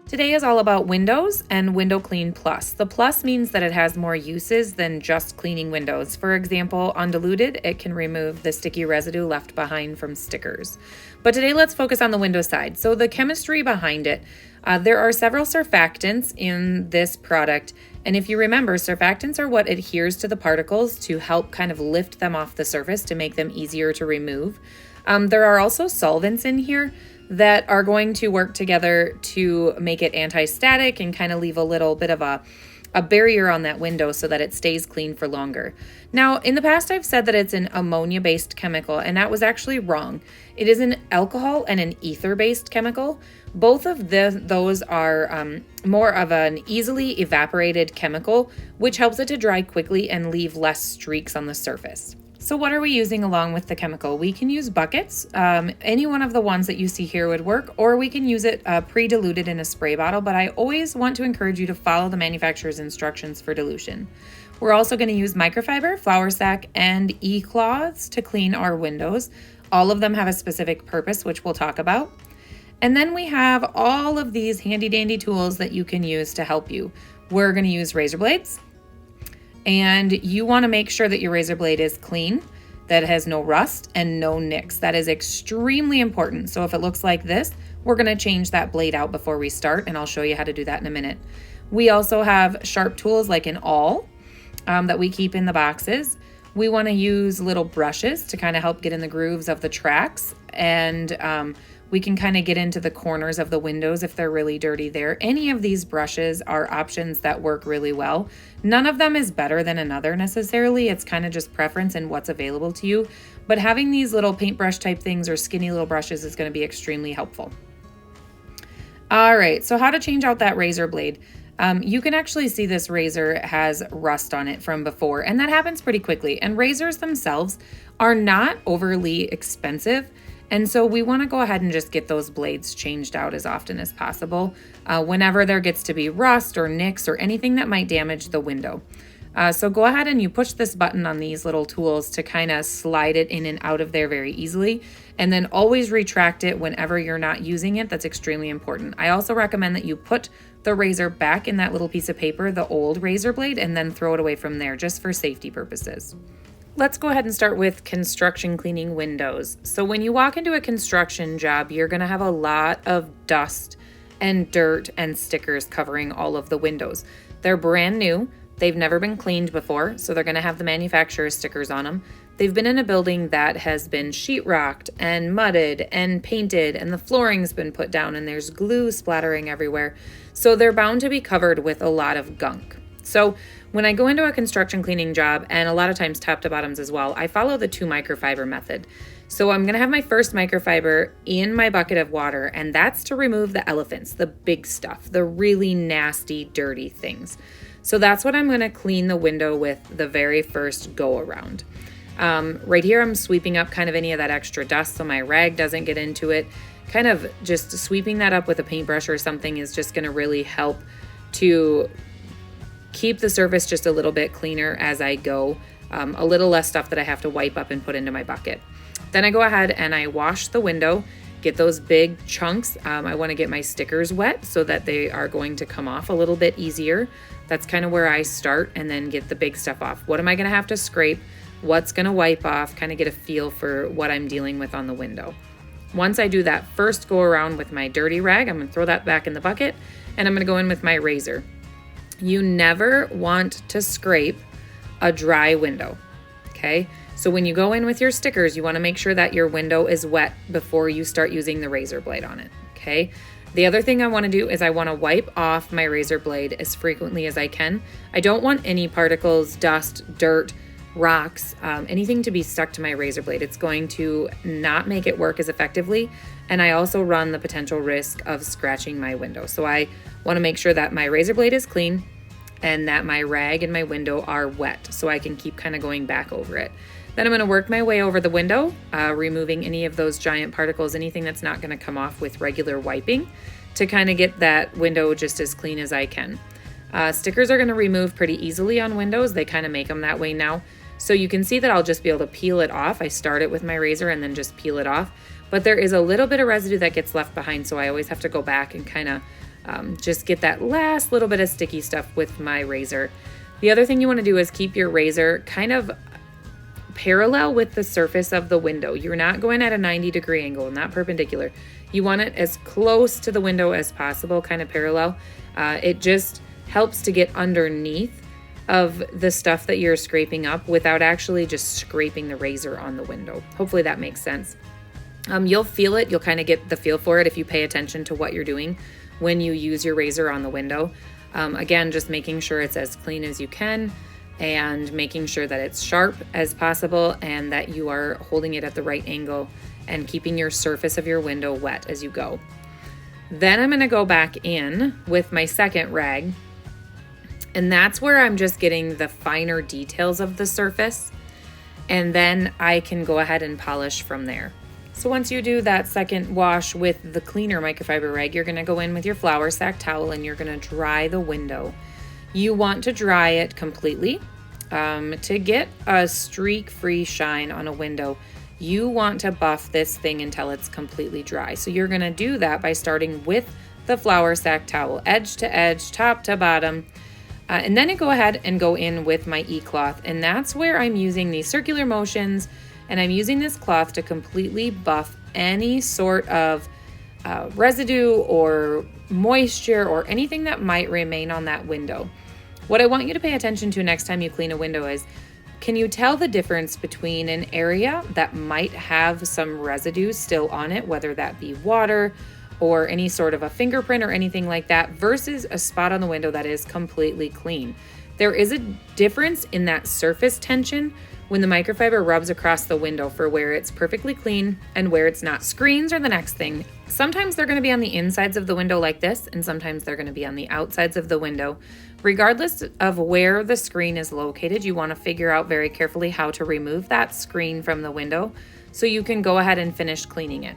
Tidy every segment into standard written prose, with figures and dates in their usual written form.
Today is all about windows and Window Clean Plus. The Plus means that it has more uses than just cleaning windows. For example, undiluted, it can remove the sticky residue left behind from stickers. But today let's focus on the window side. So the chemistry behind it, there are several surfactants in this product. And if you remember, surfactants are what adheres to the particles to help kind of lift them off the surface to make them easier to remove. There are also solvents in here that are going to work together to make it anti-static and kind of leave a little bit of a barrier on that window so that it stays clean for longer. Now, in the past, I've said that it's an ammonia-based chemical, and that was actually wrong. It is an alcohol and an ether-based chemical. Both of those are more of an easily evaporated chemical, which helps it to dry quickly and leave less streaks on the surface. So what are we using along with the chemical? We can use buckets. Any one of the ones that you see here would work, or we can use it pre-diluted in a spray bottle, but I always want to encourage you to follow the manufacturer's instructions for dilution. We're also going to use microfiber, flour sack, and e-cloths to clean our windows. All of them have a specific purpose, which we'll talk about. And then we have all of these handy dandy tools that you can use to help you. We're going to use razor blades. And you want to make sure that your razor blade is clean, that it has no rust and no nicks. That is extremely important. So if it looks like this, we're going to change that blade out before we start, and I'll show you how to do that in a minute. We also have sharp tools like an awl that we keep in the boxes. We want to use little brushes to kind of help get in the grooves of the tracks, and we can kind of get into the corners of the windows if they're really dirty there. Any of these brushes are options that work really well. None of them is better than another necessarily. It's kind of just preference and what's available to you. But having these little paintbrush type things or skinny little brushes is going to be extremely helpful. All right, so how to change out that razor blade. You can actually see this razor has rust on it from before, and that happens pretty quickly. And razors themselves are not overly expensive. And so we want to go ahead and just get those blades changed out as often as possible whenever there gets to be rust or nicks or anything that might damage the window. So go ahead and you push this button on these little tools to kind of slide it in and out of there very easily. And then always retract it whenever you're not using it. That's extremely important. I also recommend that you put the razor back in that little piece of paper, the old razor blade, and then throw it away from there just for safety purposes. Let's go ahead and start with construction cleaning windows. So when you walk into a construction job, you're going to have a lot of dust and dirt and stickers covering all of the windows. They're brand new. They've never been cleaned before, so they're going to have the manufacturer's stickers on them. They've been in a building that has been sheetrocked and mudded and painted, and the flooring's been put down, and there's glue splattering everywhere. So they're bound to be covered with a lot of gunk. So when I go into a construction cleaning job, and a lot of times top to bottoms as well, I follow the 2 microfiber method. So I'm going to have my first microfiber in my bucket of water, and that's to remove the elephants, the big stuff, the really nasty, dirty things. So that's what I'm going to clean the window with the very first go around. Right here, I'm sweeping up kind of any of that extra dust so my rag doesn't get into it. Kind of just sweeping that up with a paintbrush or something is just going to really help to keep the surface just a little bit cleaner as I go. A little less stuff that I have to wipe up and put into my bucket. Then I go ahead and I wash the window, get those big chunks. I want to get my stickers wet so that they are going to come off a little bit easier. That's kind of where I start, and then get the big stuff off. What am I going to have to scrape? What's going to wipe off? Kind of get a feel for what I'm dealing with on the window. Once I do that first go around with my dirty rag, I'm going to throw that back in the bucket, and I'm going to go in with my razor. You never want to scrape a dry window, okay? So when you go in with your stickers, you want to make sure that your window is wet before you start using the razor blade on it, okay? The other thing I want to do is I want to wipe off my razor blade as frequently as I can. I don't want any particles, dust, dirt, rocks, anything to be stuck to my razor blade. It's going to not make it work as effectively, and I also run the potential risk of scratching my window. So I want to make sure that my razor blade is clean and that my rag and my window are wet so I can keep kind of going back over it. Then I'm going to work my way over the window, removing any of those giant particles, anything that's not going to come off with regular wiping, to kind of get that window just as clean as I can. Stickers are going to remove pretty easily on windows. They kind of make them that way now. So you can see that I'll just be able to peel it off. I start it with my razor and then just peel it off. But there is a little bit of residue that gets left behind, so I always have to go back and kind of just get that last little bit of sticky stuff with my razor. The other thing you want to do is keep your razor kind of parallel with the surface of the window. You're not going at a 90-degree angle, not perpendicular. You want it as close to the window as possible, kind of parallel. It just helps to get underneath of the stuff that you're scraping up without actually just scraping the razor on the window. Hopefully that makes sense. You'll feel it. You'll kind of get the feel for it if you pay attention to what you're doing when you use your razor on the window. Again, just making sure it's as clean as you can and making sure that it's sharp as possible and that you are holding it at the right angle and keeping your surface of your window wet as you go. Then I'm going to go back in with my second rag, and that's where I'm just getting the finer details of the surface, and then I can go ahead and polish from there. So once you do that second wash with the cleaner microfiber rag, you're going to go in with your flour sack towel and you're going to dry the window. You want to dry it completely. To get a streak-free shine on a window, you want to buff this thing until it's completely dry. So you're going to do that by starting with the flour sack towel, edge to edge, top to bottom. And then you go ahead and go in with my e-cloth. And that's where I'm using these circular motions, and I'm using this cloth to completely buff any sort of residue or moisture or anything that might remain on that window. What I want you to pay attention to next time you clean a window is, can you tell the difference between an area that might have some residue still on it, whether that be water or any sort of a fingerprint or anything like that, versus a spot on the window that is completely clean? There is a difference in that surface tension when the microfiber rubs across the window for where it's perfectly clean and where it's not. Screens are the next thing. Sometimes they're going to be on the insides of the window like this, and sometimes they're going to be on the outsides of the window. Regardless of where the screen is located, you want to figure out very carefully how to remove that screen from the window so you can go ahead and finish cleaning it.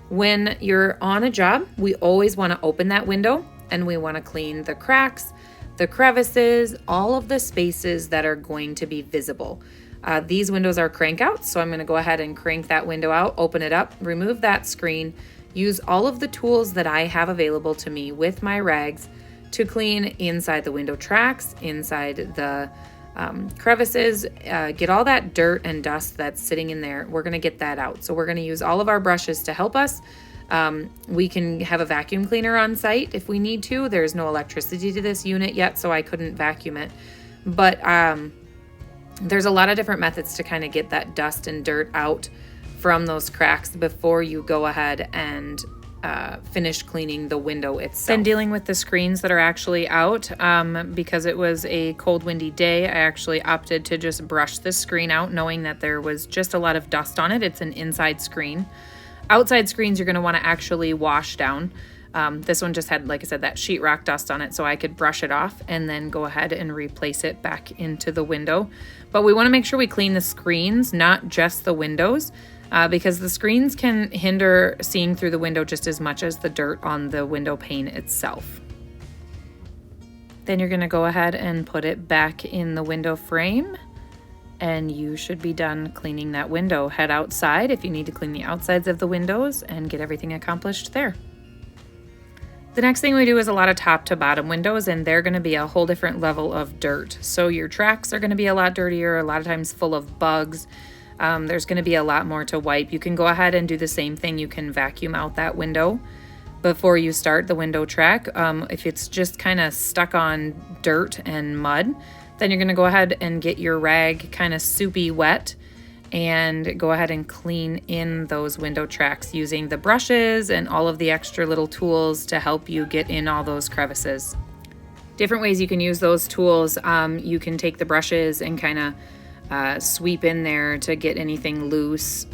When you're on a job, we always want to open that window and we want to clean the cracks, the crevices, all of the spaces that are going to be visible. These windows are crank outs, so I'm going to go ahead and crank that window out, open it up, remove that screen, use all of the tools that I have available to me with my rags to clean inside the window tracks, inside the crevices, get all that dirt and dust that's sitting in there. We're going to get that out. So we're going to use all of our brushes to help us. We can have a vacuum cleaner on site if we need to. There's no electricity to this unit yet, so I couldn't vacuum it. But there's a lot of different methods to kind of get that dust and dirt out from those cracks before you go ahead and finish cleaning the window itself. Then dealing with the screens that are actually out, because it was a cold, windy day, I actually opted to just brush this screen out, knowing that there was just a lot of dust on it. It's an inside screen. Outside screens you're going to want to actually wash down. This one just had, like I said, that sheetrock dust on it, so I could brush it off and then go ahead and replace it back into the window. But we want to make sure we clean the screens, not just the windows, because the screens can hinder seeing through the window just as much as the dirt on the window pane itself. Then you're going to go ahead and put it back in the window frame, and you should be done cleaning that window. Head outside if you need to clean the outsides of the windows and get everything accomplished there. The next thing we do is a lot of top to bottom windows, and they're going to be a whole different level of dirt. So your tracks are going to be a lot dirtier, a lot of times full of bugs. There's going to be a lot more to wipe. You can go ahead and do the same thing. You can vacuum out that window before you start the window track. If it's just kind of stuck on dirt and mud, then you're going to go ahead and get your rag kind of soupy wet and go ahead and clean in those window tracks using the brushes and all of the extra little tools to help you get in all those crevices. Different ways you can use those tools. You can take the brushes and kind of sweep in there to get anything loose.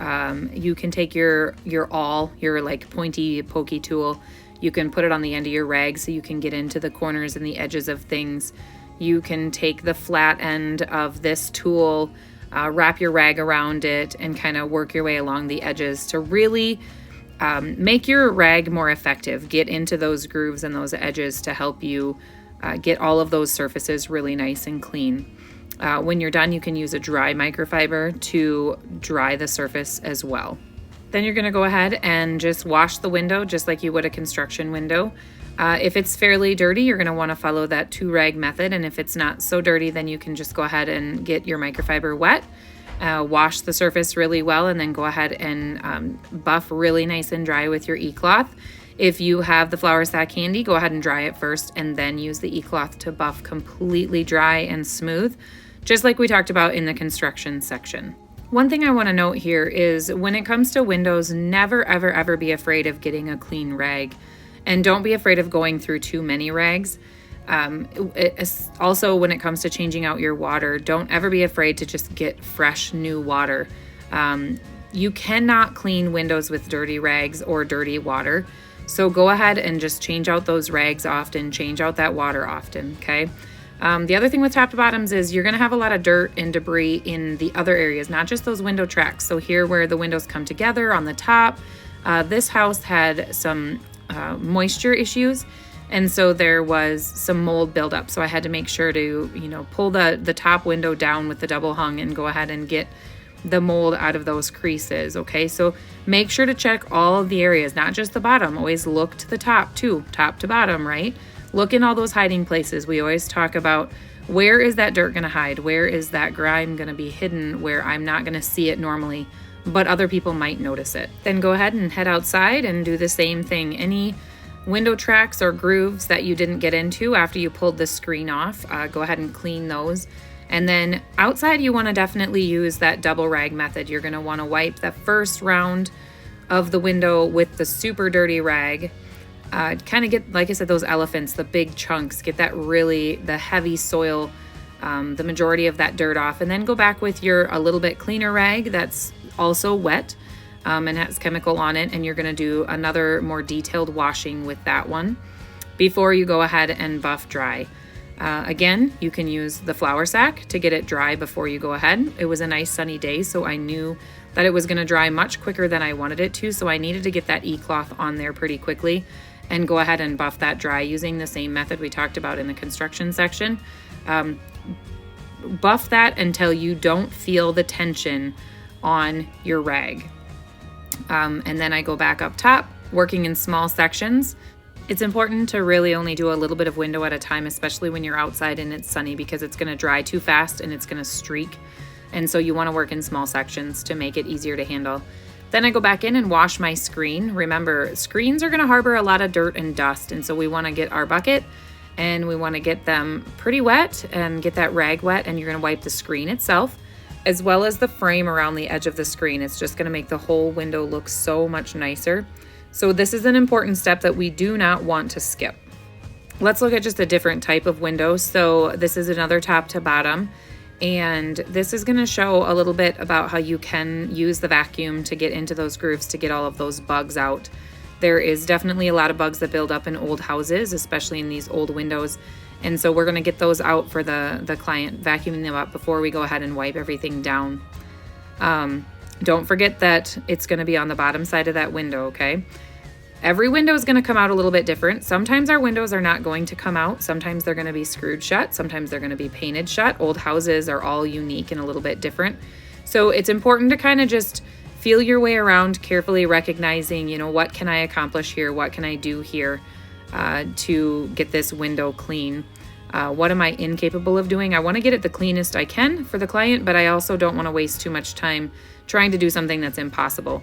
You can take your awl, your like pointy pokey tool. You can put it on the end of your rag so you can get into the corners and the edges of things. You can take the flat end of this tool, wrap your rag around it, and kind of work your way along the edges to really make your rag more effective. Get into those grooves and those edges to help you get all of those surfaces really nice and clean. When you're done, you can use a dry microfiber to dry the surface as well. Then you're going to go ahead and just wash the window just like you would a construction window. If it's fairly dirty, you're going to want to follow that 2-rag method. And if it's not so dirty, then you can just go ahead and get your microfiber wet, wash the surface really well, and then go ahead and buff really nice and dry with your e-cloth. If you have the flour sack handy, go ahead and dry it first and then use the e-cloth to buff completely dry and smooth, just like we talked about in the construction section. One thing I want to note here is when it comes to windows, never, ever, ever be afraid of getting a clean rag. And don't be afraid of going through too many rags. Also, when it comes to changing out your water, don't ever be afraid to just get fresh new water. You cannot clean windows with dirty rags or dirty water. So go ahead and just change out those rags often, change out that water often, okay? The other thing with top to bottoms is you're gonna have a lot of dirt and debris in the other areas, not just those window tracks. So here where the windows come together on the top, this house had some moisture issues, and so there was some mold buildup. So I had to make sure to, pull the top window down with the double hung and go ahead and get the mold out of those creases. Okay, so make sure to check all of the areas, not just the bottom. Always look to the top too, top to bottom, right? Look in all those hiding places. We always talk about where is that dirt going to hide? Where is that grime going to be hidden where I'm not going to see it normally, but other people might notice it? Then go ahead and head outside and do the same thing. Any window tracks or grooves that you didn't get into after you pulled the screen off, go ahead and clean those. And then outside, you want to definitely use that double rag method. You're going to want to wipe the first round of the window with the super dirty rag. Kind of get, like I said, those elephants, the big chunks, get the heavy soil, the majority of that dirt off, and then go back with a little bit cleaner rag that's also wet and has chemical on it, and you're going to do another more detailed washing with that one before you go ahead and buff dry. Again, you can use the flour sack to get it dry before you go ahead. It was a nice sunny day, so I knew that it was going to dry much quicker than I wanted it to, so I needed to get that e-cloth on there pretty quickly and go ahead and buff that dry using the same method we talked about in the construction section. Buff that until you don't feel the tension on your rag. And then I go back up top, working in small sections. It's important to really only do a little bit of window at a time, especially when you're outside and it's sunny, because it's going to dry too fast and it's going to streak. And so you want to work in small sections to make it easier to handle. Then I go back in and wash my screen. Remember, screens are going to harbor a lot of dirt and dust. And so we want to get our bucket and we want to get them pretty wet and get that rag wet. And you're going to wipe the screen itself as well as the frame around the edge of the screen. It's just going to make the whole window look so much nicer. So this is an important step that we do not want to skip. Let's look at just a different type of window. So this is another top to bottom, and this is going to show a little bit about how you can use the vacuum to get into those grooves to get all of those bugs out. There is definitely a lot of bugs that build up in old houses, especially in these old windows. And so we're going to get those out for the client, vacuuming them up before we go ahead and wipe everything down. Don't forget that it's going to be on the bottom side of that window, okay? Every window is going to come out a little bit different. Sometimes our windows are not going to come out. Sometimes they're going to be screwed shut. Sometimes they're going to be painted shut. Old houses are all unique and a little bit different. So it's important to kind of just feel your way around, carefully recognizing, what can I accomplish here? What can I do here to get this window clean? What am I incapable of doing? I want to get it the cleanest I can for the client, but I also don't want to waste too much time trying to do something that's impossible.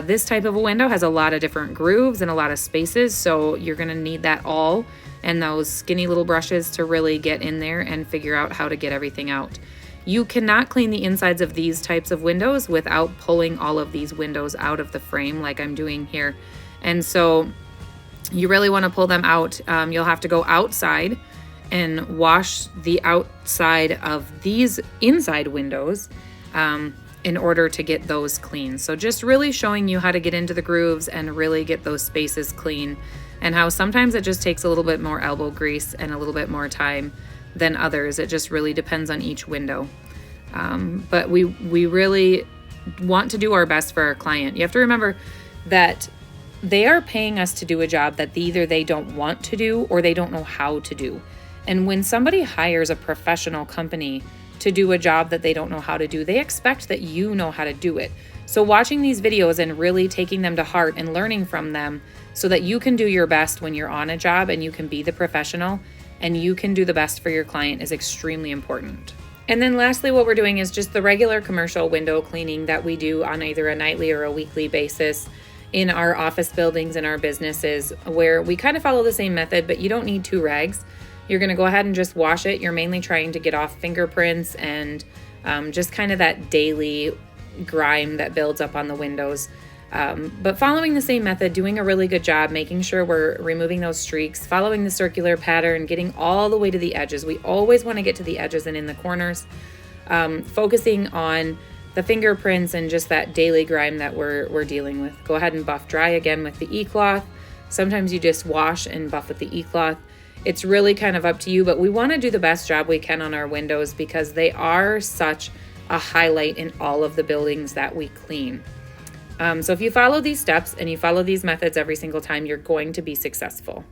This type of a window has a lot of different grooves and a lot of spaces, so you're going to need that awl and those skinny little brushes to really get in there and figure out how to get everything out. You cannot clean the insides of these types of windows without pulling all of these windows out of the frame like I'm doing here. And so you really want to pull them out. You'll have to go outside and wash the outside of these inside windows in order to get those clean. So just really showing you how to get into the grooves and really get those spaces clean, and how sometimes it just takes a little bit more elbow grease and a little bit more time than others. It just really depends on each window. But we really want to do our best for our client. You have to remember that they are paying us to do a job that either they don't want to do or they don't know how to do. And when somebody hires a professional company to do a job that they don't know how to do, they expect that you know how to do it. So watching these videos and really taking them to heart and learning from them so that you can do your best when you're on a job and you can be the professional and you can do the best for your client is extremely important. And then lastly, what we're doing is just the regular commercial window cleaning that we do on either a nightly or a weekly basis in our office buildings and our businesses, where we kind of follow the same method, but you don't need 2 rags. You're going to go ahead and just wash it. You're mainly trying to get off fingerprints and just kind of that daily grime that builds up on the windows. But following the same method, doing a really good job, making sure we're removing those streaks, following the circular pattern, getting all the way to the edges. We always want to get to the edges and in the corners, focusing on the fingerprints and just that daily grime that we're dealing with. Go ahead and buff dry again with the e-cloth. Sometimes you just wash and buff with the e-cloth. It's really kind of up to you, but we want to do the best job we can on our windows because they are such a highlight in all of the buildings that we clean. So if you follow these steps and you follow these methods every single time, you're going to be successful.